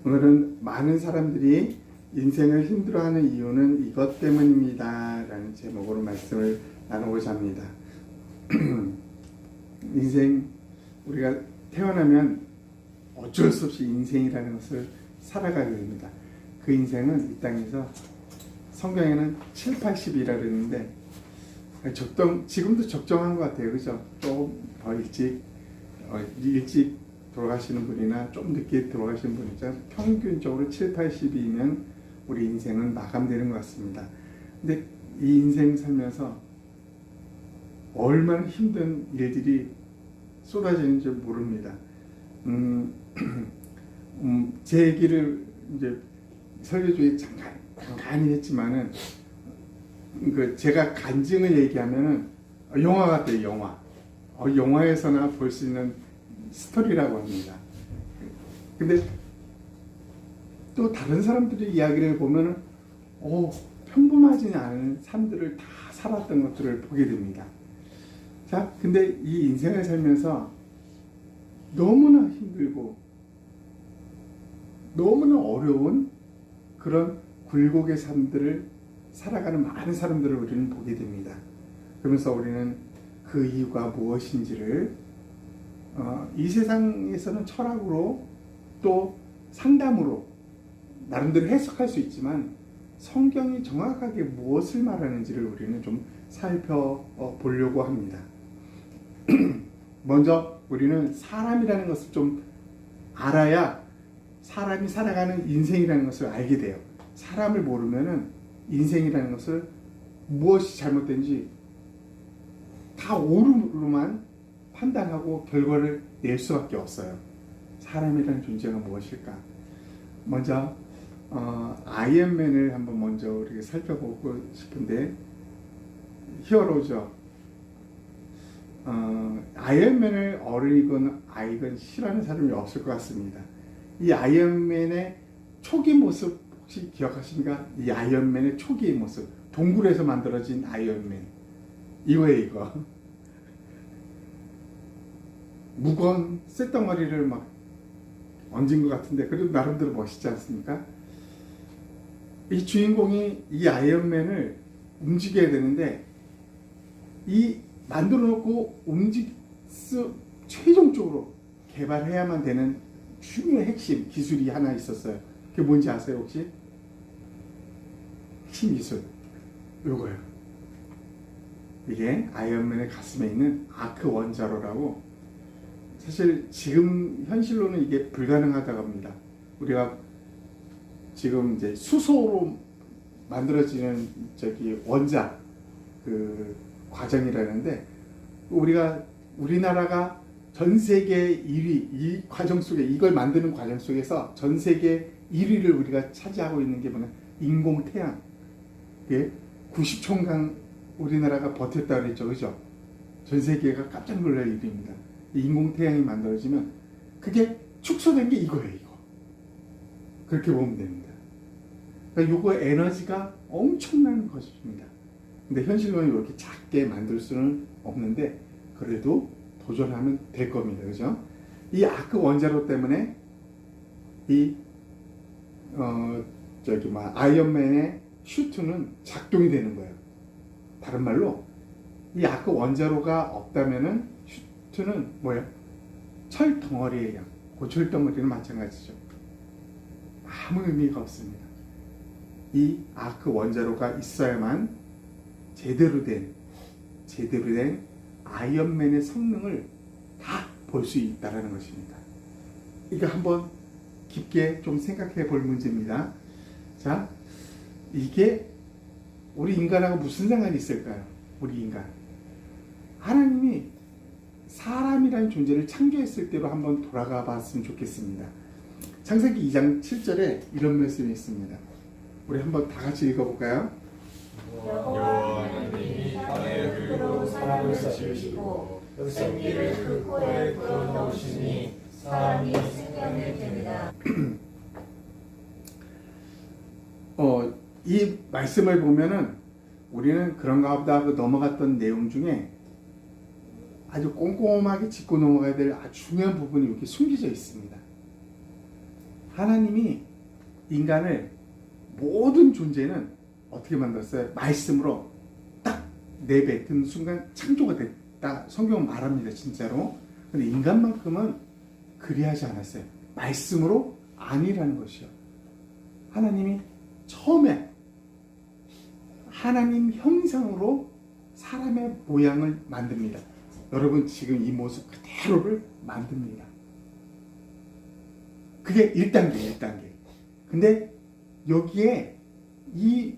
오늘은 많은 사람들이 인생을 힘들어하는 이유는 이것 때문입니다 라는 제목으로 말씀을 나누고자 합니다. 인생, 우리가 태어나면 어쩔 수 없이 인생이라는 것을 살아가게 됩니다. 그 인생은 이 땅에서 성경에는 7, 80이라 그랬는데 지금도 적정한 것 같아요. 그죠? 조금 더 일찍 돌아가시는 분이나 좀 늦게 돌아가시는 분이죠. 평균적으로 7, 80이면 우리 인생은 마감되는 것 같습니다. 근데 이 인생 살면서 얼마나 힘든 일들이 쏟아지는지 모릅니다. 제 얘기를 이제 설교 중에 잠깐이 했지만은 제가 간증을 얘기하면은 영화 같아요. 영화에서나 볼 수 있는 스토리라고 합니다. 근데 또 다른 사람들의 이야기를 보면은 평범하지 않은 삶들을 다 살았던 것들을 보게 됩니다. 자, 근데 이 인생을 살면서 너무나 힘들고 너무나 어려운 그런 굴곡의 삶들을 살아가는 많은 사람들을 우리는 보게 됩니다. 그러면서 우리는 그 이유가 무엇인지를 이 세상에서는 철학으로 또 상담으로 나름대로 해석할 수 있지만 성경이 정확하게 무엇을 말하는지를 우리는 좀 살펴보려고 합니다. 먼저 우리는 사람이라는 것을 좀 알아야 사람이 살아가는 인생이라는 것을 알게 돼요. 사람을 모르면은 인생이라는 것을 무엇이 잘못된지 다 오류로만 판단하고 결과를 낼 수밖에 없어요. 사람이라는 존재가 무엇일까? 먼저 아이언맨을 한번 먼저 우리가 살펴보고 싶은데, 히어로죠. 아이언맨을 어른이건 아이건 싫어하는 사람이 없을 것 같습니다. 이 아이언맨의 초기 모습 혹시 기억하십니까? 이 아이언맨의 초기의 모습, 동굴에서 만들어진 아이언맨, 이거 무거운 쇳덩어리를 막 얹은 것 같은데 그래도 나름대로 멋있지 않습니까? 이 주인공이 이 아이언맨을 움직여야 되는데 이 만들어 놓고 최종적으로 개발해야만 되는 중요한 핵심 기술이 하나 있었어요. 그게 뭔지 아세요 혹시? 핵심 기술 요거예요. 이게 아이언맨의 가슴에 있는 아크 원자로라고, 사실 지금 현실로는 이게 불가능하다고 합니다. 우리가 지금 이제 수소로 만들어지는 원자 그 과정이라는데, 우리나라가 전 세계 1위, 이 과정 속에, 이걸 만드는 과정 속에서 전 세계 1위를 우리가 차지하고 있는 게 뭐냐, 인공태양. 90초간 우리나라가 버텼다 그랬죠, 그죠? 전 세계가 깜짝 놀랄 일입니다. 인공태양이 만들어지면 그게 축소된 게 이거예요, 이거. 그렇게 보면 됩니다. 그러니까 요거 에너지가 엄청난 것입니다. 근데 현실로는 이렇게 작게 만들 수는 없는데 그래도 도전하면 될 겁니다. 그죠? 이 아크 원자로 때문에 아이언맨의 슈트는 작동이 되는 거예요. 다른 말로 이 아크 원자로가 없다면은 슈트는 뭐예요? 철 덩어리예요. 그 철 덩어리는 마찬가지죠. 아무 의미가 없습니다. 이 아크 원자로가 있어야만 제대로 된 아이언맨의 성능을 다 볼 수 있다는 것입니다. 이거 한번 깊게 좀 생각해 볼 문제입니다. 자, 이게 우리 인간하고 무슨 상관이 있을까요? 우리 인간. 하나님이 사람이라는 존재를 창조했을 때로 한번 돌아가 봤으면 좋겠습니다. 창세기 2장 7절에 이런 말씀이 있습니다. 우리 한번 다 같이 읽어볼까요? 여호와 하나님이 땅의 흙으로 사람을 지으시고 생기를 그 코에 불어넣으시니 사람이 생명이 됩니다. 이 말씀을 보면은 우리는 그런가 보다 하고 넘어갔던 내용 중에 아주 꼼꼼하게 짚고 넘어가야 될 아주 중요한 부분이 이렇게 숨겨져 있습니다. 하나님이 인간을 모든 존재는 어떻게 만들었어요? 말씀으로 딱 내뱉은 순간 창조가 됐다. 성경은 말합니다. 진짜로. 근데 인간만큼은 그리하지 않았어요. 말씀으로 아니라는 것이요. 하나님이 처음에 하나님 형상으로 사람의 모양을 만듭니다. 여러분 지금 이 모습 그대로를 만듭니다. 그게 1단계, 1단계. 근데 여기에 이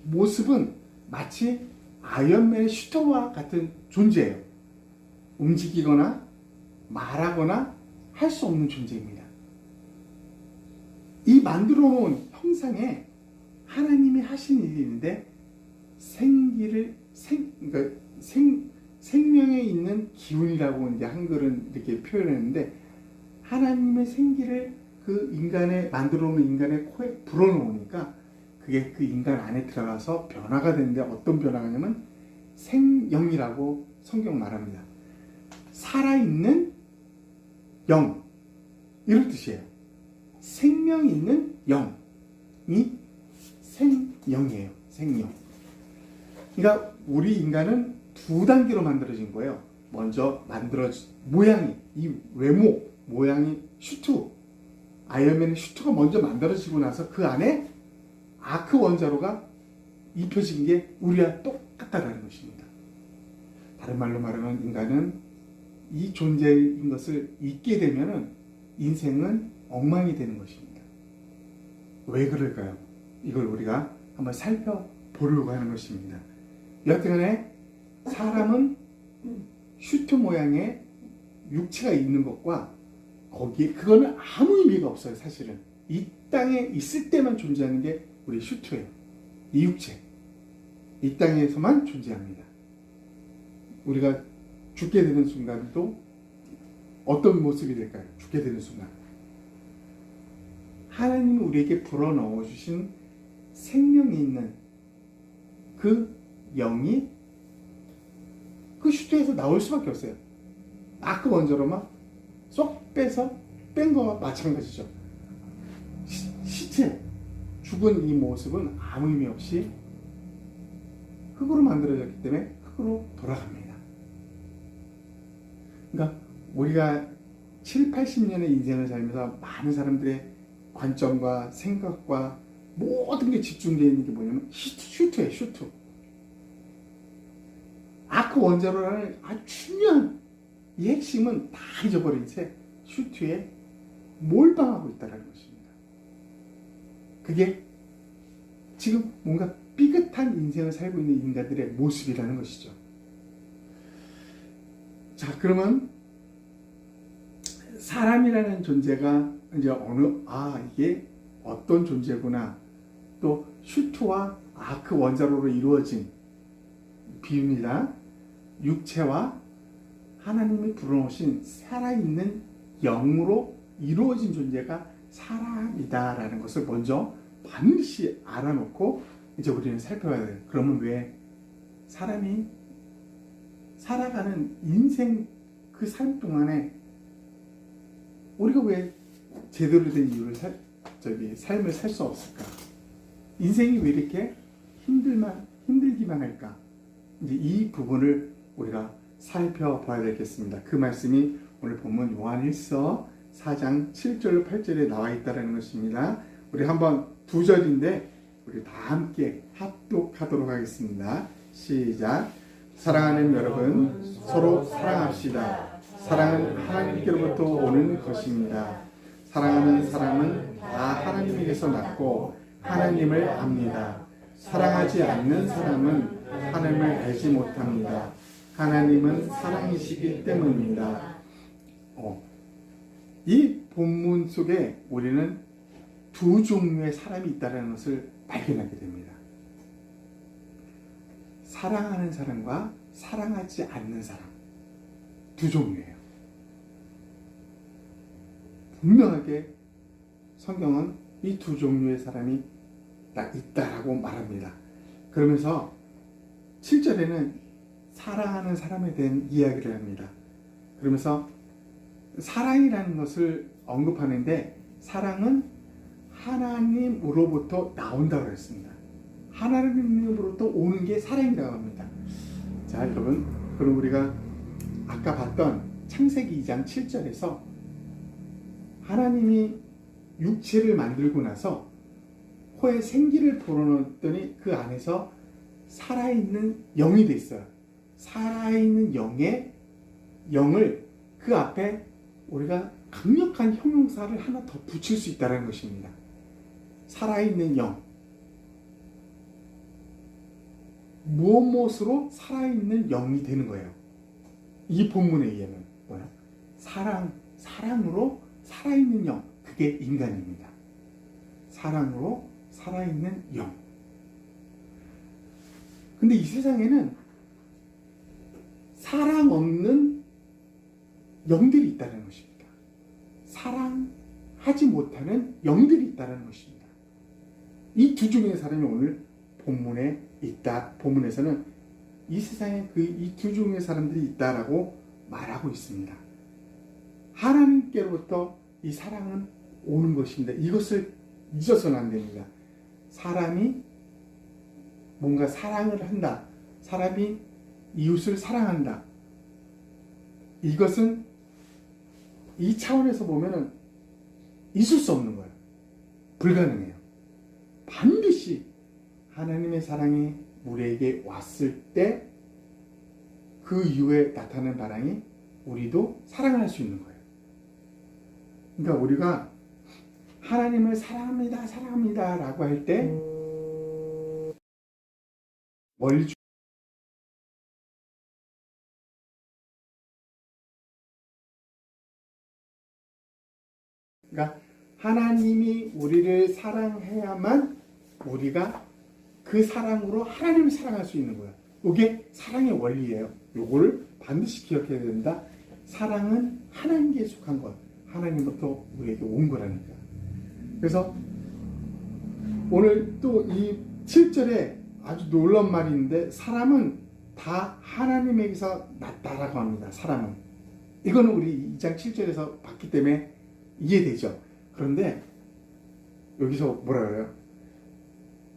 모습은 마치 아이언맨의 슈터와 같은 존재예요. 움직이거나 말하거나 할 수 없는 존재입니다. 이 만들어 놓은 형상에 하나님이 하신 일이 있는데 그러니까 생명에 있는 기운이라고 이제 한글은 이렇게 표현했는데 하나님의 생기를 그 인간의 만들어 놓은 인간의 코에 불어넣으니까 그게 그 인간 안에 들어가서 변화가 되는데 어떤 변화가냐면 생영이라고 성경 말합니다. 살아있는 영 이런 뜻이에요. 생명 있는 영이 생영이에요. 생영. 그러니까 우리 인간은 두 단계로 만들어진 거예요. 먼저 모양이 이 외모 모양이 슈트 아이언맨의 슈트가 먼저 만들어지고 나서 그 안에 아크 원자로가 입혀진 게 우리와 똑같다라는 것입니다. 다른 말로 말하면 인간은 이 존재인 것을 잊게 되면은 인생은 엉망이 되는 것입니다. 왜 그럴까요? 이걸 우리가 한번 살펴보려고 하는 것입니다. 여튼간에 사람은 슈트 모양의 육체가 있는 것과 거기에 그거는 아무 의미가 없어요. 사실은 이 땅에 있을 때만 존재하는 게 우리 슈트예요. 이 육체 이 땅에서만 존재합니다. 우리가 죽게 되는 순간도 어떤 모습이 될까요? 죽게 되는 순간 하나님이 우리에게 불어넣어 주신 생명이 있는 그 영이 그 슈트에서 나올 수밖에 없어요. 아크 원자로만 쏙 빼서 뺀 거와 마찬가지죠. 시체 죽은 이 모습은 아무 의미 없이 흙으로 만들어졌기 때문에 흙으로 돌아갑니다. 그러니까 우리가 7, 80년의 인생을 살면서 많은 사람들의 관점과 생각과 모든 게 집중되어 있는 게 뭐냐면 슈트예요. 슈트. 아크 원자로라는 아주 중요한 이 핵심은 다 잊어버린 채 슈트에 몰빵하고 있다는 것입니다. 그게 지금 뭔가 삐끗한 인생을 살고 있는 인간들의 모습이라는 것이죠. 자, 그러면 사람이라는 존재가 이제 이게 어떤 존재구나. 또 슈트와 아크 원자로로 이루어진 비유입니다. 육체와 하나님이 불어넣으신 살아있는 영으로 이루어진 존재가 사람이다라는 것을 먼저 반드시 알아놓고 이제 우리는 살펴봐야 돼요. 그러면 왜 사람이 살아가는 인생 그 삶 동안에 우리가 왜 제대로 된 이유를 삶을 살 수 없을까? 인생이 왜 이렇게 힘들기만 할까? 이제 이 부분을 우리가 살펴봐야 되겠습니다. 그 말씀이 오늘 본문 요한일서 4장 7절 8절에 나와 있다는 것입니다. 우리 한번 두 절인데 우리 다 함께 합독하도록 하겠습니다. 시작. 사랑하는 여러분, 서로 사랑합시다. 사랑은 하나님께로부터 오는 것입니다. 사랑하는 사람은 다 하나님에게서 났고 하나님을 압니다. 사랑하지 않는 사람은 하나님을 알지 못합니다. 하나님은 사랑이시기 때문입니다. 이 본문 속에 우리는 두 종류의 사람이 있다는 것을 발견하게 됩니다. 사랑하는 사람과 사랑하지 않는 사람. 두 종류예요. 분명하게 성경은 이 두 종류의 사람이 딱 있다라고 말합니다. 그러면서 7절에는 사랑하는 사람에 대한 이야기를 합니다. 그러면서 사랑이라는 것을 언급하는데 사랑은 하나님으로부터 나온다고 했습니다. 하나님으로부터 오는 게 사랑이라고 합니다. 자, 여러분, 그럼 우리가 아까 봤던 창세기 2장 7절에서 하나님이 육체를 만들고 나서 코에 생기를 불어넣었더니 그 안에서 살아있는 영이 돼 있어요. 살아있는 영을 그 앞에 우리가 강력한 형용사를 하나 더 붙일 수 있다는 것입니다. 살아있는 영. 무엇으로 살아있는 영이 되는 거예요. 이 본문에 의하면 뭐야? 사랑으로 살아있는 영. 그게 인간입니다. 사랑으로 살아있는 영. 근데 이 세상에는 사랑 없는 영들이 있다는 것입니다. 사랑하지 못하는 영들이 있다는 것입니다. 이 두 종의 사람이 오늘 본문에 있다. 본문에서는 이 세상에 이 두 종의 사람들이 있다라고 말하고 있습니다. 하나님께로부터 이 사랑은 오는 것입니다. 이것을 잊어서는 안 됩니다. 사람이 뭔가 사랑을 한다. 사람이 이웃을 사랑한다. 이것은 이 차원에서 보면은 있을 수 없는 거예요. 불가능해요. 반드시 하나님의 사랑이 우리에게 왔을 때 그 이후에 나타나는 바람이 우리도 사랑할 수 있는 거예요. 그러니까 우리가 하나님을 사랑합니다, 사랑합니다 라고 할 때 뭘 그러니까 하나님이 우리를 사랑해야만 우리가 그 사랑으로 하나님을 사랑할 수 있는 거예요. 이게 사랑의 원리예요. 이거를 반드시 기억해야 된다. 사랑은 하나님께 속한 것. 하나님부터 우리에게 온 거라니까. 그래서 오늘 또 이 7절에 아주 놀라운 말이 있는데 사람은 다 하나님에게서 났다라고 합니다. 사람은. 이거는 우리 2장 7절에서 봤기 때문에 이해되죠. 그런데 여기서 뭐라 그래요?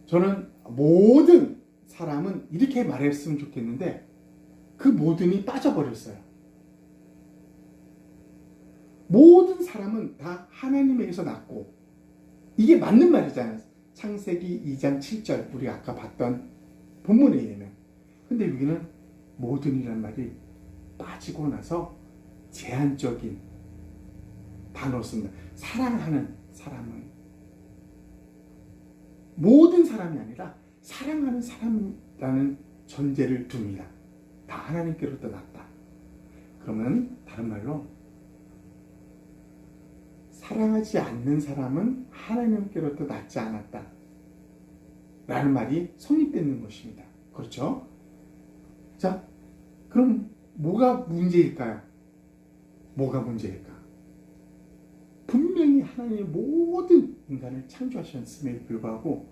저는 모든 사람은 이렇게 말했으면 좋겠는데 그 모든이 빠져버렸어요. 모든 사람은 다 하나님에게서 났고 이게 맞는 말이잖아요. 창세기 2장 7절 우리가 아까 봤던 본문에 의하면. 근데 여기는 모든이라는 말이 빠지고 나서 제한적인 단어를 씁니다. 사랑하는 사람은 모든 사람이 아니라 사랑하는 사람이라는 전제를 둡니다. 다 하나님께로부터 났다. 그러면 다른 말로 사랑하지 않는 사람은 하나님께로부터 났지 않았다 라는 말이 성립되는 것입니다. 그렇죠? 자, 그럼 뭐가 문제일까요? 뭐가 문제일까? 분명히 하나님이 모든 인간을 창조하셨음에도 불구하고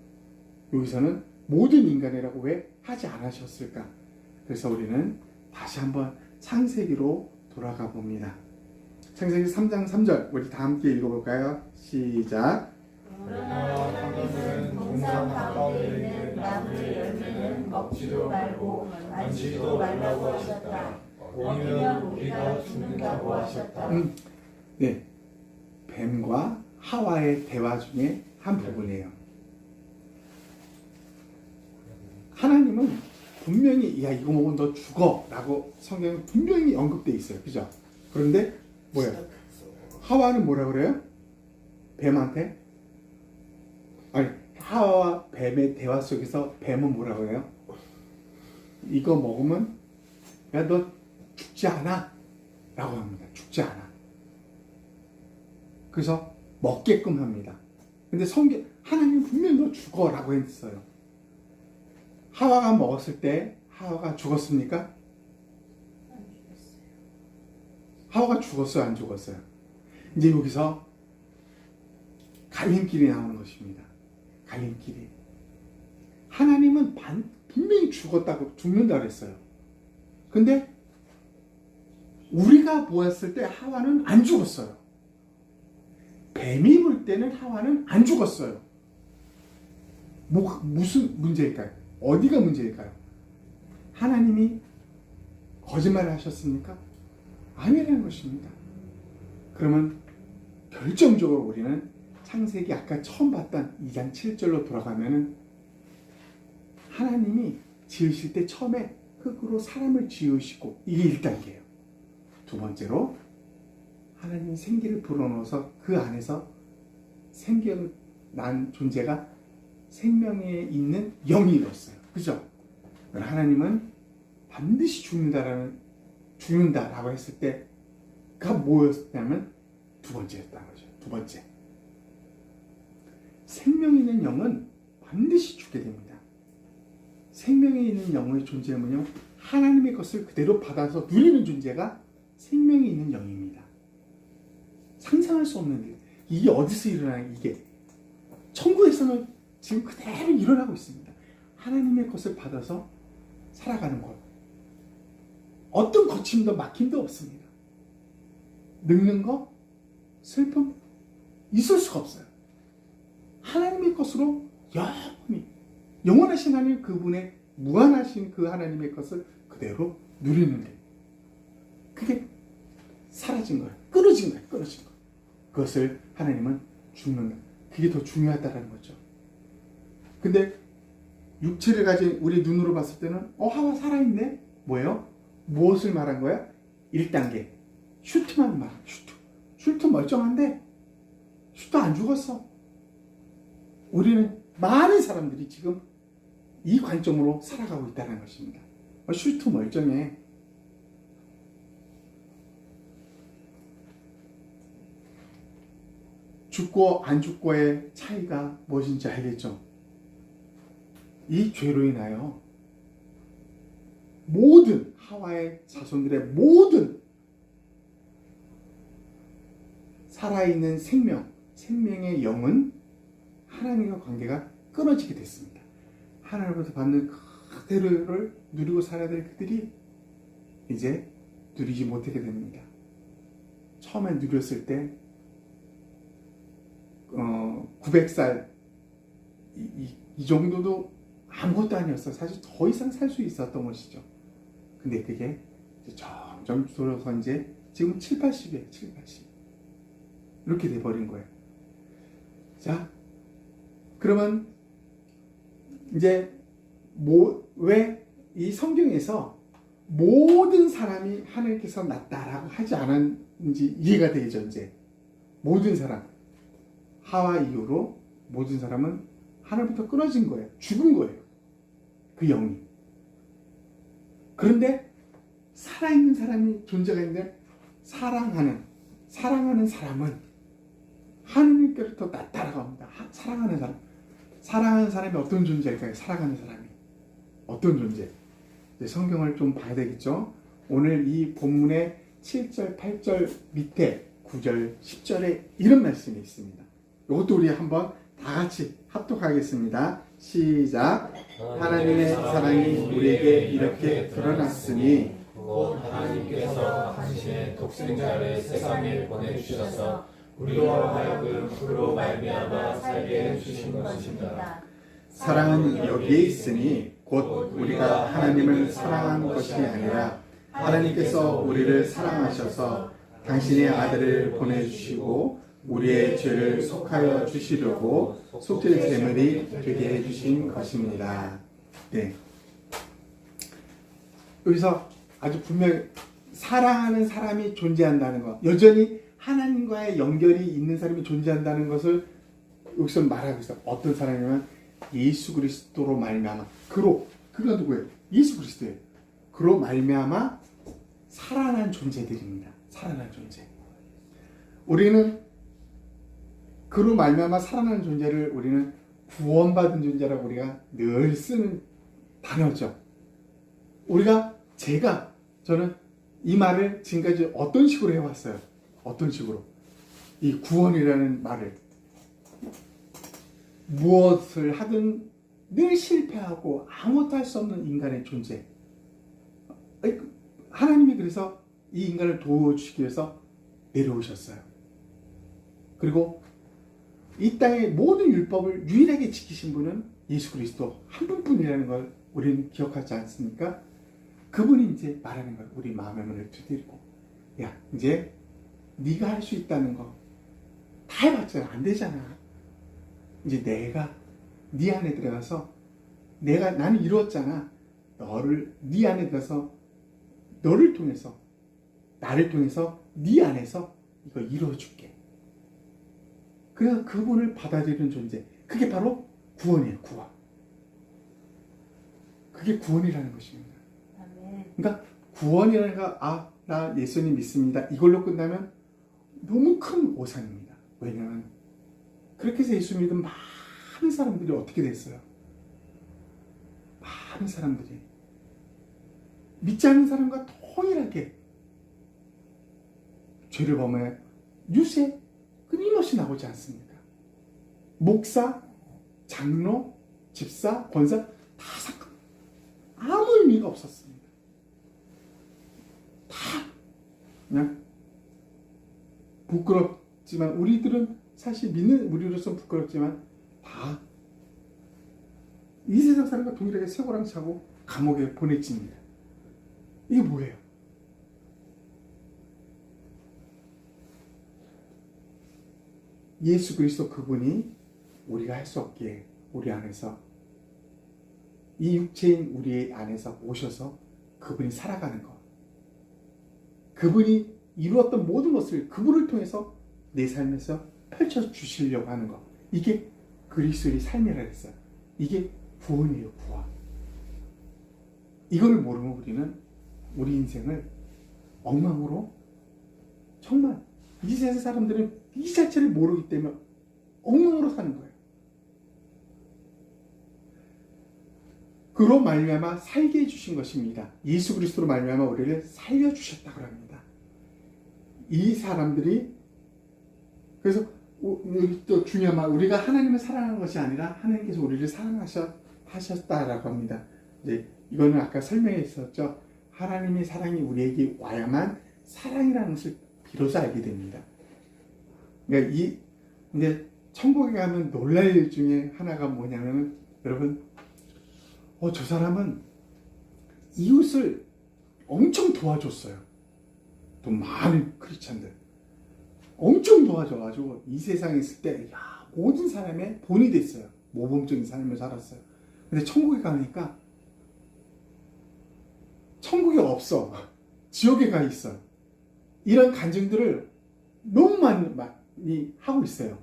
여기서는 모든 인간이라고 왜 하지 않으셨을까? 그래서 우리는 다시 한번 창세기로 돌아가 봅니다. 창세기 3장 3절 우리 다 함께 읽어볼까요? 시작. 그러나 하나님은 동산 가운데 있는 나무의 열매는 먹지도 말고 만지지도 말라고 하셨다. 먹으면 우리가 죽는다고 하셨다. 네, 뱀과 하와의 대화 중에 한 부분이에요. 하나님은 분명히 야 이거 먹으면 너 죽어 라고 성경에 분명히 언급되어 있어요. 그죠? 그런데 뭐야? 하와는 뭐라 그래요? 뱀한테? 아니 하와와 뱀의 대화 속에서 뱀은 뭐라 그래요? 이거 먹으면 야 너 죽지 않아 라고 합니다. 죽지 않아. 그래서 먹게끔 합니다. 근데 하나님은 분명히 너 죽어 라고 했어요. 하와가 먹었을 때 하와가 죽었습니까? 하와가 죽었어요? 안 죽었어요? 이제 여기서 갈림길이 나오는 것입니다. 갈림길이. 하나님은 분명히 죽는다고 했어요. 근데 우리가 보았을 때 하와는 안 죽었어요. 뱀이 볼 때는 하와는 안 죽었어요. 무슨 문제일까요? 어디가 문제일까요? 하나님이 거짓말을 하셨습니까? 아니라는 것입니다. 그러면 결정적으로 우리는 창세기 아까 처음 봤던 2장 7절로 돌아가면은 하나님이 지으실 때 처음에 흙으로 사람을 지으시고 이게 1단계예요. 두 번째로 하나님이 생기를 불어넣어서 그 안에서 생겨난 존재가 생명에 있는 영이 이뤘어요. 그죠? 하나님은 반드시 죽는다라고 했을 때가 뭐였냐면 두 번째였다는 거죠. 두 번째. 생명 있는 영은 반드시 죽게 됩니다. 생명에 있는 영의 존재는요, 하나님의 것을 그대로 받아서 누리는 존재가 생명이 있는 영입니다. 상상할 수 없는 일. 이게 어디서 일어나요? 이게 천국에서는 지금 그대로 일어나고 있습니다. 하나님의 것을 받아서 살아가는 것. 어떤 거침도 막힘도 없습니다. 늙는 거, 슬픔 있을 수가 없어요. 하나님의 것으로 영원하신 하나님, 그분의 무한하신 그 하나님의 것을 그대로 누리는 게, 그게 사라진 거예요. 끊어진 거예요. 끊어진 거. 그것을 하나님은 죽는다. 그게 더 중요하다는 거죠. 근데 육체를 가진 우리 눈으로 봤을 때는 하와 살아있네? 뭐예요? 무엇을 말한 거야? 1단계 슈트만 말한 슈트 멀쩡한데 슈트 안 죽었어. 우리는 많은 사람들이 지금 이 관점으로 살아가고 있다는 것입니다. 슈트 멀쩡해. 죽고 안 죽고의 차이가 무엇인지 알겠죠? 이 죄로 인하여 모든 하와의 자손들의 모든 살아있는 생명의 영은 하나님과 관계가 끊어지게 됐습니다. 하나님으로부터 받는 그대로를 누리고 살아야 될 그들이 이제 누리지 못하게 됩니다. 처음에 누렸을 때 900살 이 정도도 아무것도 아니었어. 사실 더 이상 살 수 있었던 것이죠. 근데 그게 이제 점점 줄어서 이제 지금 7, 80이에요. 7, 80 이렇게 돼버린 거예요. 자, 그러면 이제 왜 이 성경에서 모든 사람이 하나님께서 낳았다라고 하지 않았는지 이해가 되죠. 이제 모든 사람, 하와 이후로 모든 사람은 하나님부터 끊어진 거예요. 죽은 거예요. 그 영이. 그런데 살아있는 사람이 존재가 있는데 사랑하는 사람은 하나님께로부터 낫다라고 합니다. 사랑하는 사람이 어떤 존재일까요? 사랑하는 사람이 어떤 존재? 이제 성경을 좀 봐야 되겠죠. 오늘 이 본문의 7절, 8절 밑에 9절, 10절에 이런 말씀이 있습니다. 이것도 우리 한번 다 같이 합독하겠습니다. 시작. 하나님의 사랑이 우리에게 이렇게 드러났으니 곧 하나님께서 당신의 독생자를 세상에 보내주셔서 우리와 하여금 그로 말미암아 살게 해주신 것입니다. 사랑은 여기에 있으니 곧 우리가 하나님을 사랑한 것이 아니라 하나님께서 우리를 사랑하셔서 당신의 아들을 보내주시고 우리의 죄를 속하여 주시려고 속죄 제물이 되게 해주신 것입니다. 네. 여기서 아주 분명히 사랑하는 사람이 존재한다는 것, 여전히 하나님과의 연결이 있는 사람이 존재한다는 것을 여기서 말하고 있어요. 어떤 사람이냐면 예수 그리스도로 말미암아, 그가 누구예요? 예수 그리스도예요. 그로 말미암아 살아난 존재들입니다. 살아난 존재. 우리는 그로 말미암아 살아난 존재를 우리는 구원받은 존재라고 우리가 늘 쓰는 단어죠. 저는 이 말을 지금까지 어떤 식으로 해왔어요? 어떤 식으로? 이 구원이라는 말을 무엇을 하든 늘 실패하고 아무것도 할 수 없는 인간의 존재. 하나님이 그래서 이 인간을 도와주시기 위해서 내려오셨어요. 그리고 이 땅의 모든 율법을 유일하게 지키신 분은 예수 그리스도 한 분뿐이라는 걸 우리는 기억하지 않습니까? 그분이 이제 말하는 걸 우리 마음의 문을 두드리고, 야, 이제 네가 할 수 있다는 거 다 해봤잖아. 안 되잖아. 이제 내가 네 안에 들어가서 나는 이루었잖아. 네 안에 들어가서 너를 통해서, 나를 통해서 네 안에서 이거 이루어줄게. 그래서 그분을 받아들이는 존재, 그게 바로 구원이에요. 구원. 그게 구원이라는 것입니다. 아멘. 그러니까 구원이라는 거, 나 예수님 믿습니다, 이걸로 끝나면 너무 큰 오산입니다. 왜냐하면 그렇게 해서 예수 믿은 많은 사람들이 어떻게 됐어요? 많은 사람들이 믿지 않는 사람과 동일하게 죄를 범해 유세 끊임없이 나오지 않습니까? 목사, 장로, 집사, 권사 다 아무 의미가 없었습니다. 다 그냥 부끄럽지만, 우리들은 사실 믿는 우리로서는 부끄럽지만 다 이 세상 사람과 동일하게 쇠고랑 차고 감옥에 보내집니다. 이게 뭐예요? 예수 그리스도 그분이 우리가 할 수 없기에 우리 안에서, 이 육체인 우리 안에서 오셔서 그분이 살아가는 것, 그분이 이루었던 모든 것을 그분을 통해서 내 삶에서 펼쳐주시려고 하는 것, 이게 그리스도의 삶이라 했어요. 이게 구원이에요. 구원. 이걸 모르면 우리는 우리 인생을 엉망으로, 정말 이 세상 사람들은 이 자체를 모르기 때문에 엉망으로 사는 거예요. 그로 말미암아 살게 해주신 것입니다. 예수 그리스도로 말미암아 우리를 살려주셨다고 합니다. 이 사람들이, 그래서 여기 또 중요한 말, 우리가 하나님을 사랑하는 것이 아니라 하나님께서 우리를 사랑하셨다라고 합니다. 이제 이거는 아까 설명했었죠. 하나님의 사랑이 우리에게 와야만 사랑이라는 것을 비로소 알게 됩니다. 그러니까 이제 천국에 가면 놀랄 일 중에 하나가 뭐냐면, 여러분, 저 사람은 이웃을 엄청 도와줬어요. 또 많은 크리스찬들 엄청 도와줘가지고 이 세상에 있을 때, 모든 사람의 본이 됐어요. 모범적인 삶을 살았어요. 근데 천국에 가니까 천국에 없어. 지옥에 가 있어. 이런 간증들을 너무 많이 하고 있어요.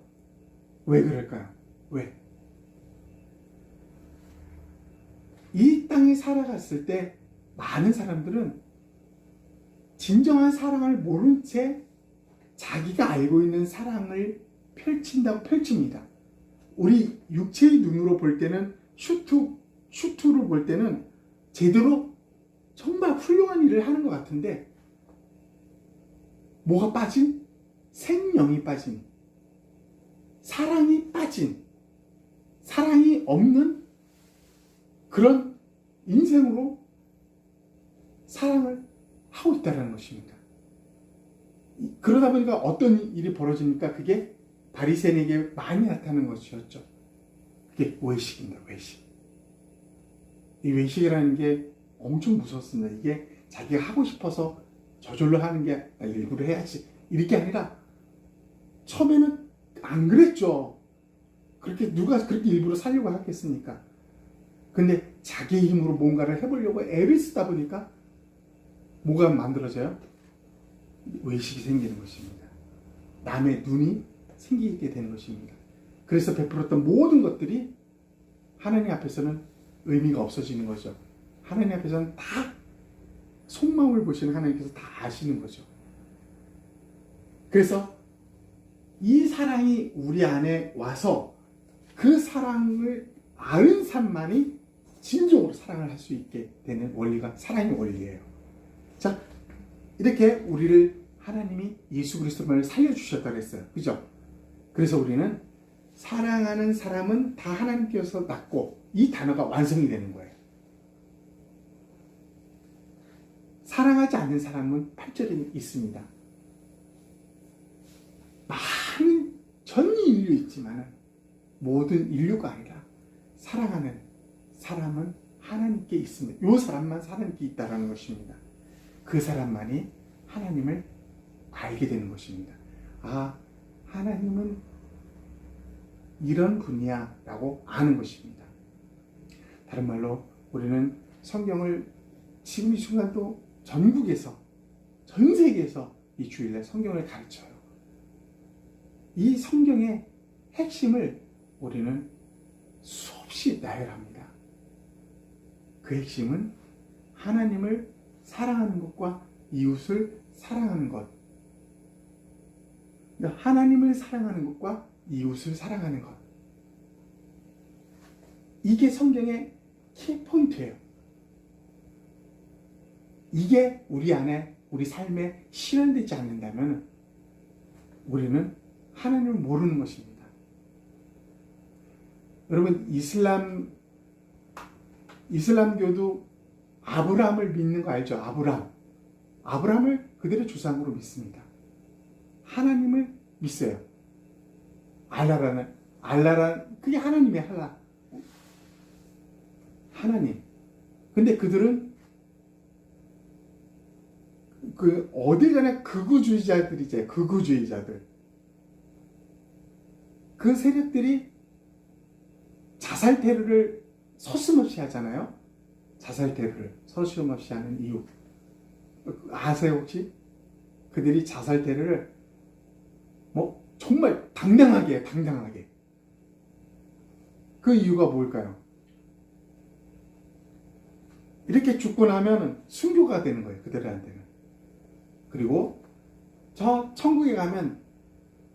왜 그럴까요? 왜? 이 땅에 살아갔을 때 많은 사람들은 진정한 사랑을 모른 채 자기가 알고 있는 사랑을 펼칩니다. 우리 육체의 눈으로 볼 때는, 슈트로 볼 때는 제대로 정말 훌륭한 일을 하는 것 같은데, 뭐가 빠진? 생명이 빠진, 사랑이 빠진, 사랑이 없는 그런 인생으로 사랑을 하고 있다는 것입니다. 그러다 보니까 어떤 일이 벌어지니까 그게 바리새인에게 많이 나타나는 것이었죠. 그게 외식입니다. 외식. 이 외식이라는 게 엄청 무섭습니다. 이게 자기가 하고 싶어서 저절로 하는 게 일부러 해야지, 이렇게 아니라, 처음에는 안 그랬죠. 누가 그렇게 일부러 살려고 하겠습니까? 근데 자기의 힘으로 뭔가를 해보려고 애를 쓰다 보니까 뭐가 만들어져요? 외식이 생기는 것입니다. 남의 눈이 생기게 되는 것입니다. 그래서 베풀었던 모든 것들이 하나님 앞에서는 의미가 없어지는 거죠. 하나님 앞에서는 다 속마음을 보시는 하나님께서 다 아시는 거죠. 그래서 이 사랑이 우리 안에 와서 그 사랑을 아는 사람만이 진정으로 사랑을 할 수 있게 되는 원리가 사랑의 원리예요. 자, 이렇게 우리를 하나님이 예수 그리스도만을 살려주셨다고 했어요. 그죠? 그래서 우리는 사랑하는 사람은 다 하나님께서 낳고, 이 단어가 완성이 되는 거예요. 사랑하지 않는 사람은 8절에 있습니다. 많은 전 인류 있지만은 모든 인류가 아니라 사랑하는 사람은 하나님께 있습니다. 요 사람만 하나님께 있다라는 것입니다. 그 사람만이 하나님을 알게 되는 것입니다. 아, 하나님은 이런 분이야 라고 아는 것입니다. 다른 말로 우리는 성경을 지금 이 순간도 전국에서, 전 세계에서 이 주일날 성경을 가르쳐요. 이 성경의 핵심을 우리는 수없이 나열합니다. 그 핵심은 하나님을 사랑하는 것과 이웃을 사랑하는 것. 그러니까 하나님을 사랑하는 것과 이웃을 사랑하는 것. 이게 성경의 키포인트예요. 이게 우리 안에, 우리 삶에 실현되지 않는다면 우리는 하나님을 모르는 것입니다. 여러분, 이슬람교도 아브라함을 믿는 거 알죠? 아브라함을 그들의 조상으로 믿습니다. 하나님을 믿어요. 알라란 그게 하나님의 알라. 하나님. 근데 그들은 어딜 가나 극우주의자들이죠. 극우주의자들. 그 세력들이 자살 테러를 서슴없이 하잖아요. 자살 테러를 서슴없이 하는 이유 아세요 혹시? 그들이 자살 테러를 정말 당당하게 해요. 당당하게. 그 이유가 뭘까요? 이렇게 죽고 나면 순교가 되는 거예요. 그들한테는. 그리고 저 천국에 가면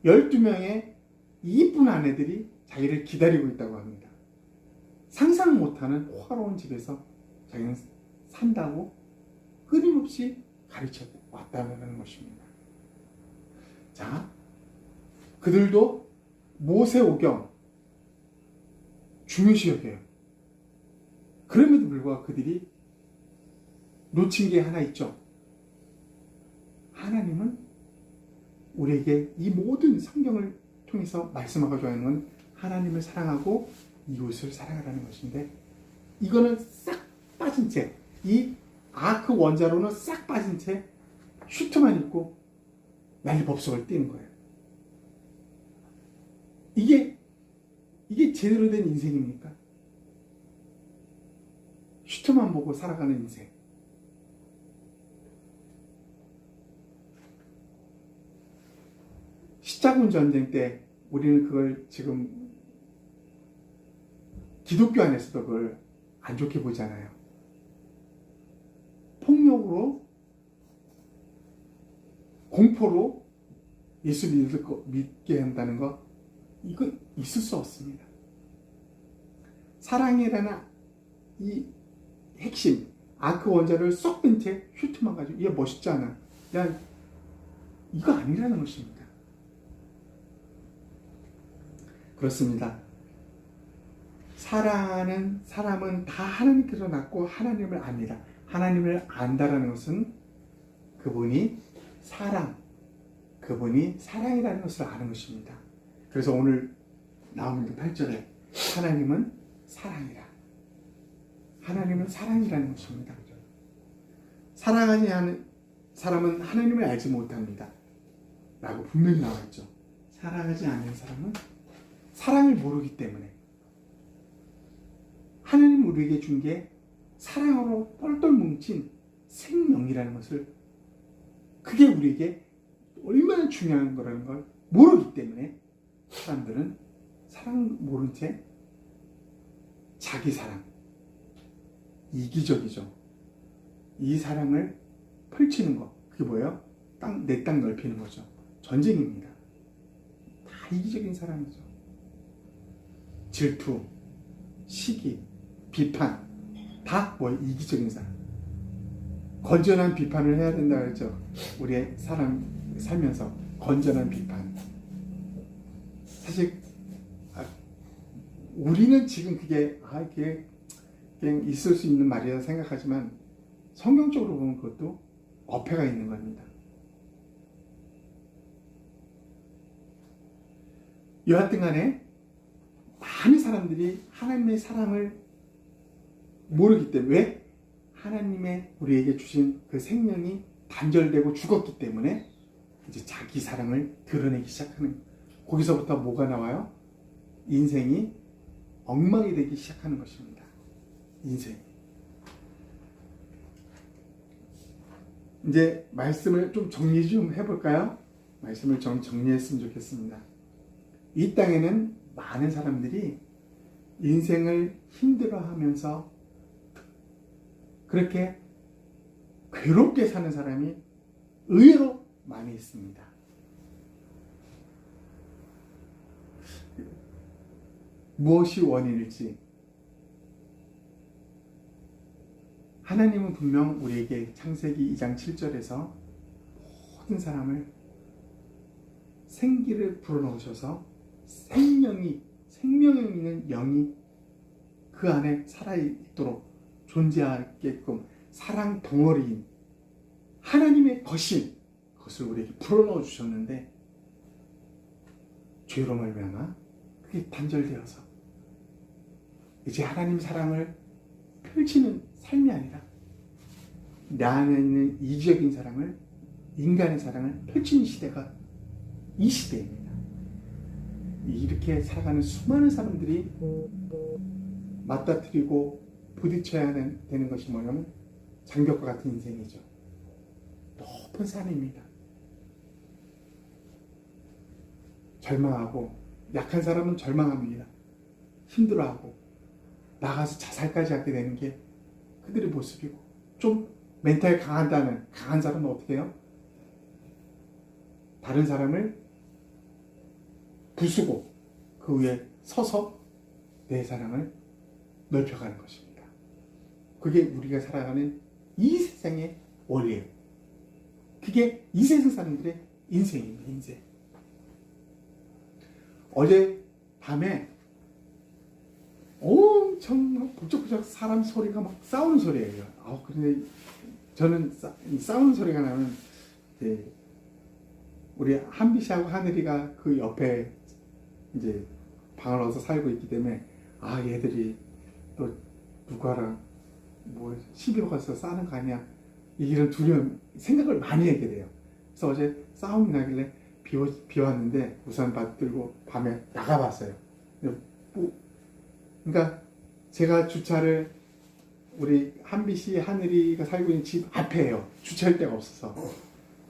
12명의 이쁜 아내들이 자기를 기다리고 있다고 합니다. 상상 못하는 화로운 집에서 자기는 산다고 끊임없이 가르쳐 왔다는 것입니다. 자, 그들도 모세오경 중요시 여겨요. 그럼에도 불구하고 그들이 놓친 게 하나 있죠. 하나님은 우리에게 이 모든 성경을 통해서 말씀하고 있는 건 하나님을 사랑하고 이웃을 사랑하라는 것인데, 이거는 싹 빠진 채, 이 아크 원자로는 싹 빠진 채 슈트만 입고 난리법석을 띄는 거예요. 이게 제대로 된 인생입니까? 슈트만 보고 살아가는 인생. 십자군 전쟁 때 우리는 그걸 지금 기독교 안에서도 그걸 안 좋게 보잖아요. 폭력으로, 공포로 예수 믿게 한다는 것, 이거 있을 수 없습니다. 사랑이라는 이 핵심, 아크 원자를 쏙 뺀 채 슈트만 가지고, 얘 멋있지 않아? 야, 이거 아니라는 것입니다. 그렇습니다. 사랑하는 사람은 다 하나님께서 낳고 하나님을 압니다. 하나님을 안다라는 것은 그분이 사랑이라는 것을 아는 것입니다. 그래서 오늘 나오는 8절에 하나님은 사랑이라. 하나님은 사랑이라는 것입니다. 사랑하지 않는 사람은 하나님을 알지 못합니다. 라고 분명히 나와 있죠. 사랑하지 않는 사람은 사랑을 모르기 때문에, 하나님 우리에게 준 게 사랑으로 똘똘 뭉친 생명이라는 것을, 그게 우리에게 얼마나 중요한 거라는 걸 모르기 때문에 사람들은 사랑 모른 채 자기 사랑, 이기적이죠. 이 사랑을 펼치는 거, 그게 뭐예요? 내 땅 넓히는 거죠. 전쟁입니다. 다 이기적인 사람이죠. 질투, 시기, 비판, 다 이기적인 사람. 건전한 비판을 해야 된다고 했죠. 우리의 사람 살면서 건전한 비판. 사실 우리는 지금 그게 그냥 있을 수 있는 말이라 생각하지만 성경적으로 보면 그것도 어폐가 있는 겁니다. 여하튼 간에 많은 사람들이 하나님의 사랑을 모르기 때문에 왜? 하나님의 우리에게 주신 그 생명이 단절되고 죽었기 때문에 이제 자기 사랑을 드러내기 시작하는 거예요. 거기서부터 뭐가 나와요? 인생이 엉망이 되기 시작하는 것입니다. 인생. 이제 말씀을 좀 정리 좀 해볼까요? 말씀을 좀 정리했으면 좋겠습니다. 이 땅에는 많은 사람들이 인생을 힘들어하면서 그렇게 괴롭게 사는 사람이 의외로 많이 있습니다. 무엇이 원인일지 하나님은 분명 우리에게 창세기 2장 7절에서 모든 사람을 생기를 불어넣으셔서 생명이 있는 영이 그 안에 살아있도록 존재하게끔 사랑 덩어리인 하나님의 것인 그것을 우리에게 불어넣어 주셨는데 죄로 말미암아 그게 단절되어서 이제 하나님 사랑을 펼치는 삶이 아니라 내 안에 있는 이기적인 사랑을 인간의 사랑을 펼치는 시대가 이 시대입니다. 이렇게 살아가는 수많은 사람들이 맞닥뜨리고 부딪혀야 되는 것이 뭐냐면 장벽과 같은 인생이죠. 높은 산입니다. 절망하고 약한 사람은 절망합니다. 힘들어하고 나가서 자살까지 하게 되는 게 그들의 모습이고 좀 멘탈 강한 사람은 어떻게 해요? 다른 사람을 부수고 그 위에 서서 내 사랑을 넓혀가는 것입니다. 그게 우리가 살아가는 이 세상의 원리예요. 그게 이 세상 사람들의 인생입니다. 인생. 어제 밤에 엄청 북적북적 사람 소리가 막 싸우는 소리예요. 그런데 저는 싸우는 소리가 나면 우리 한비 씨하고 하늘이가 그 옆에 이제 방을 얻어서 살고 있기 때문에 얘들이 또 누구랑 뭐 시비 가서 싸는 거 아니야 이런 두려움 생각을 많이 하게 돼요. 그래서 어제 싸움이 나길래 비 왔는데 우산 받들고 밤에 나가봤어요. 그러니까 제가 주차를 우리 한비 씨 하늘이가 살고 있는 집 앞에요. 주차할 데가 없어서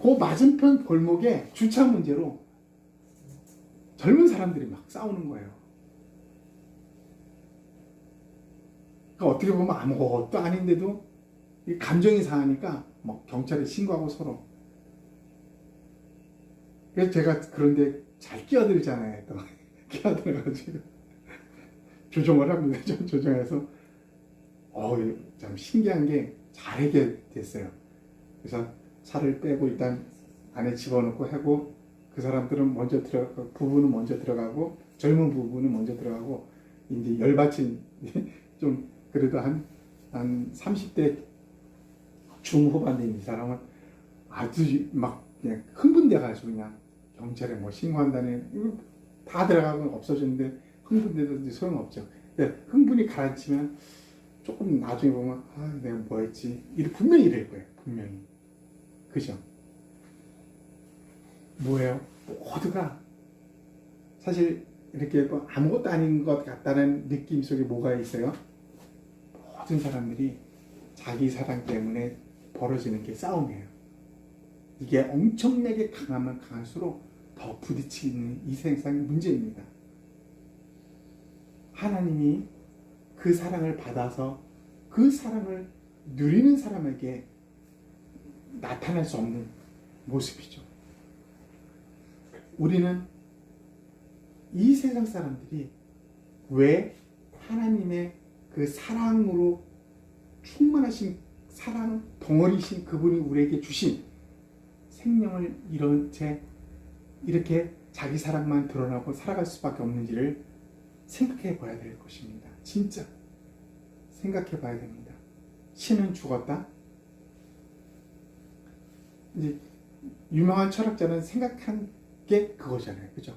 그 맞은편 골목에 주차 문제로 젊은 사람들이 막 싸우는 거예요. 그러니까 어떻게 보면 아무것도 아닌데도 감정이 상하니까 막 경찰에 신고하고 서로. 그래서 제가 그런데 잘 끼어들잖아요. 또 끼어들어가지고 조정을 합니다. 좀 조정해서 참 신기한 게 잘하게 됐어요. 그래서 차를 빼고 일단 안에 집어넣고 하고 그 사람들은 먼저 들어가고 부부는 먼저 들어가고 젊은 부부는 먼저 들어가고 이제 열받친 좀 그래도 한 30대 중후반 된 이 사람은 아주 막 그냥 흥분돼가지고 그냥 경찰에 뭐 신고한다는 이거 다 들어가고 없어졌는데 흥분돼도 소용없죠. 근데 흥분이 가라앉히면 조금 나중에 보면 내가 뭐 했지 분명히 이럴 거예요. 분명히. 그죠? 뭐예요? 모두가 사실 이렇게 뭐 아무것도 아닌 것 같다는 느낌 속에 뭐가 있어요? 모든 사람들이 자기 사랑 때문에 벌어지는 게 싸움이에요. 이게 엄청나게 강하면 강할수록 더 부딪히는 이 세상의 문제입니다. 하나님이 그 사랑을 받아서 그 사랑을 누리는 사람에게 나타날 수 없는 모습이죠. 우리는 이 세상 사람들이 왜 하나님의 그 사랑으로 충만하신 사랑 덩어리신 그분이 우리에게 주신 생명을 이런 채 이렇게 자기 사랑만 드러나고 살아갈 수밖에 없는지를 생각해 봐야 될 것입니다. 진짜 생각해 봐야 됩니다. 신은 죽었다. 이제 유명한 철학자는 생각한 게 그거잖아요. 그죠?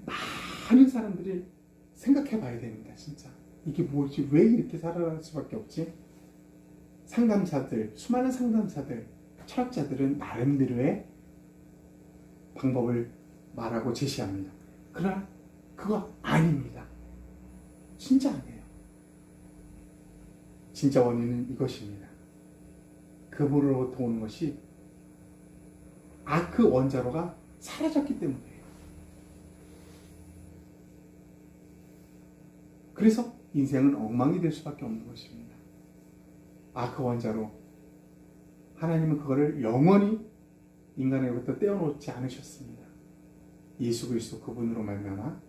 많은 사람들이 생각해 봐야 됩니다. 진짜 이게 뭐지? 왜 이렇게 살아갈 수밖에 없지? 상담사들, 수많은 상담사들, 철학자들은 나름대로의 방법을 말하고 제시합니다. 그러나 그거 아닙니다. 진짜 아니에요. 진짜 원인은 이것입니다. 그분으로부터 오는 것이 아크 원자로가 사라졌기 때문이에요. 그래서 인생은 엉망이 될 수밖에 없는 것입니다. 아크 원자로 하나님은 그거를 영원히 인간에게부터 떼어놓지 않으셨습니다. 예수 그리스도 그분으로 말미암아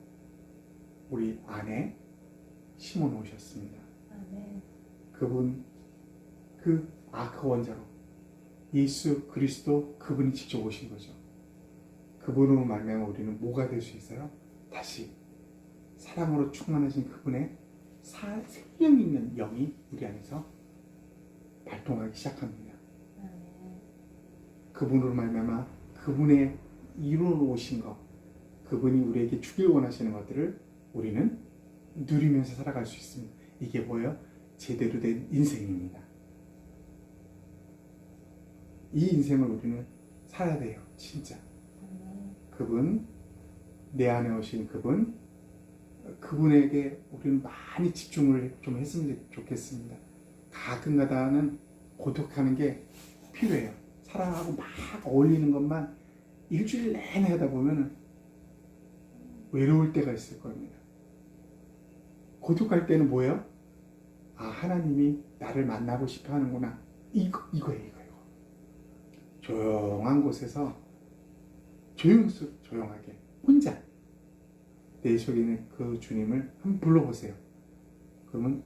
우리 안에 심어 놓으셨습니다. 그분 그 아크 원자로 예수 그리스도 그분이 직접 오신 거죠. 그분으로 말미암아 우리는 뭐가 될 수 있어요? 다시 사랑으로 충만하신 그분의 생명 있는 영이 우리 안에서 발동하기 시작합니다. 그분으로 말미암아 그분의 이루어 놓으신 것, 그분이 우리에게 주길 원하시는 것들을 우리는 누리면서 살아갈 수 있습니다. 이게 뭐예요? 제대로 된 인생입니다. 이 인생을 우리는 살아야 돼요. 진짜. 그분, 내 안에 오신 그분에게 우리는 많이 집중을 좀 했으면 좋겠습니다. 가끔가다는 고독하는 게 필요해요. 사람하고 막 어울리는 것만 일주일 내내 하다 보면 외로울 때가 있을 겁니다. 고독할 때는 뭐예요? 아, 하나님이 나를 만나고 싶어 하는구나. 이거예요. 조용한 곳에서 조용하게 혼자 내 속에 있는 그 주님을 한번 불러보세요. 그러면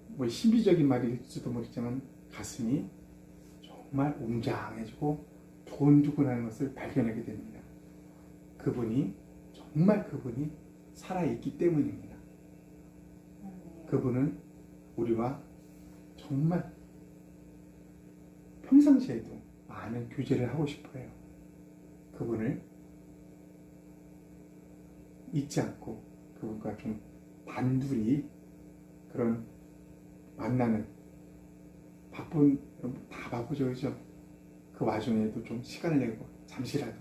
뭐 신비적인 말일지도 모르지만 가슴이 정말 웅장해지고 두근두근하는 것을 발견하게 됩니다. 정말 그분이 살아있기 때문입니다. 그분은 우리와 정말 평상시에도 많은 교제를 하고 싶어 해요. 그분을 잊지 않고 그분과 좀 단둘이 그런 만나는 다 바쁘죠, 그죠? 그 와중에도 좀 시간을 내고 잠시라도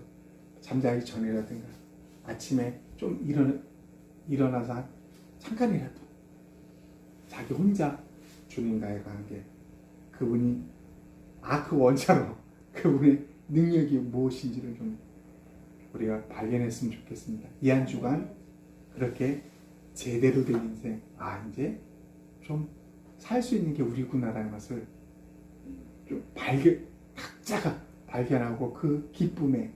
잠자기 전이라든가 아침에 좀 일어나서 잠깐이라도 자기 혼자 주님과의 관계, 그분이 그 원자로 그분의 능력이 무엇인지를 좀 우리가 발견했으면 좋겠습니다. 이 한 주간 그렇게 제대로 된 인생, 이제 좀 살 수 있는 게 우리구나라는 것을 좀 각자가 발견하고 그 기쁨에,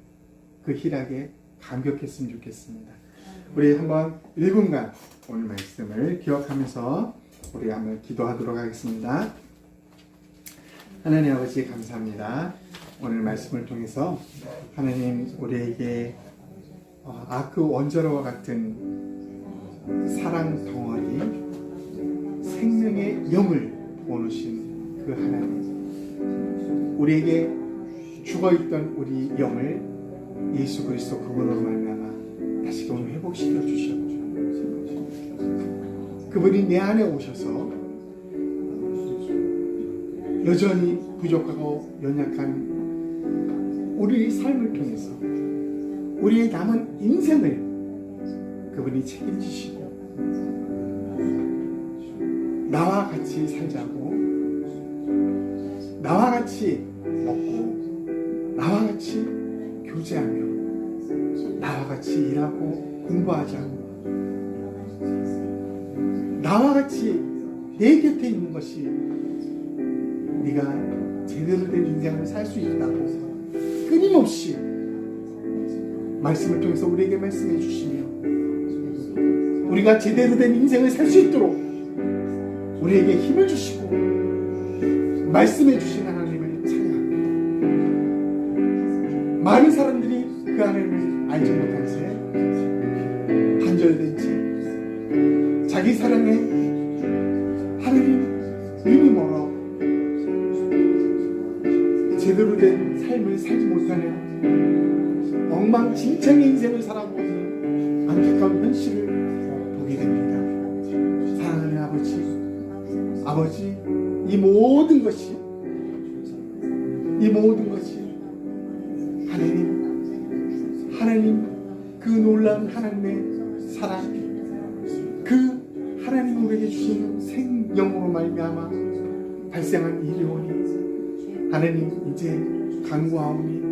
그 희락에 감격했으면 좋겠습니다. 우리 한번 1분간 오늘 말씀을 기억하면서 우리 한번 기도하도록 하겠습니다. 하나님 아버지 감사합니다. 오늘 말씀을 통해서 하나님 우리에게 아크 원자로와 같은 사랑 덩어리, 생명의 영을 부어놓으신 그 하나님, 우리에게 죽어있던 우리 영을 예수 그리스도 그분으로 말미암아 다시금 회복시켜 주시옵소서. 그분이 내 안에 오셔서 여전히 부족하고 연약한 우리의 삶을 통해서 우리의 남은 인생을 그분이 책임지시고 나와 같이 살자고, 나와 같이 먹고, 나와 같이 교제하며, 나와 같이 일하고 공부하자고, 나와 같이 내 곁에 있는 것이 네가 제대로 된 인생을 살 수 있다고 끊임없이 말씀을 통해서 우리에게 말씀해 주시며, 우리가 제대로 된 인생을 살 수 있도록 우리에게 힘을 주시고 말씀해 주신 하나님을 찬양합니다. 많은 사람들이 그 하나님을 알지 못한 채, 단절된 채, 자기 사랑에 하나님 이미 멀어 제대로 된 삶을 살지 못하는 엉망진창의 인생을 살아가고 있는 안타까운 현실을 보게 됩니다. 사랑하는 아버지, 이 모든 것이 하나님 그 놀라운 하나님의 사랑, 그 하나님 우리에게 주시는 생명으로 말미암아 발생한 일이오니 하나님 이제 간구하오니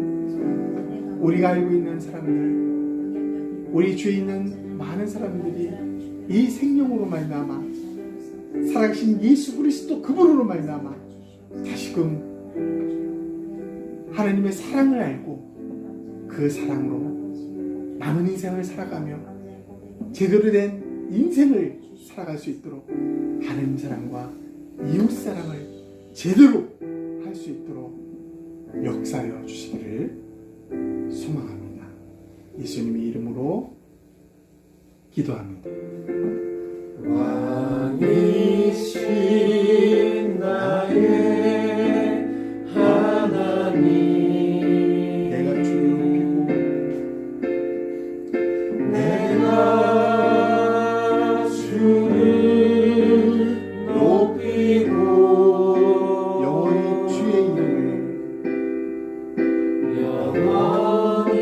우리가 알고 있는 사람들, 우리 주위에 있는 많은 사람들이 이 생명으로 말미암아 살아계신 예수 그리스도 그분으로 말미암아 다시금 하나님의 사랑을 알고 그 사랑으로 남은 인생을 살아가며 제대로 된 인생을 살아갈 수 있도록 하나님 사랑과 이웃 사랑을 제대로 할 수 있도록 역사하여 주시기를 소망합니다. 예수님의 이름으로 기도합니다. 왕이신 나의 하나님, 내가 주를 높이고 내가 주를 높이고 영원히 주의 이름을 영원히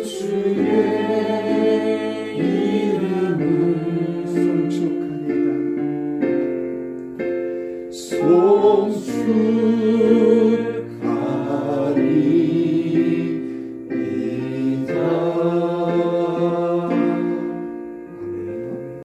주의 이름을 송축하리이다. 송축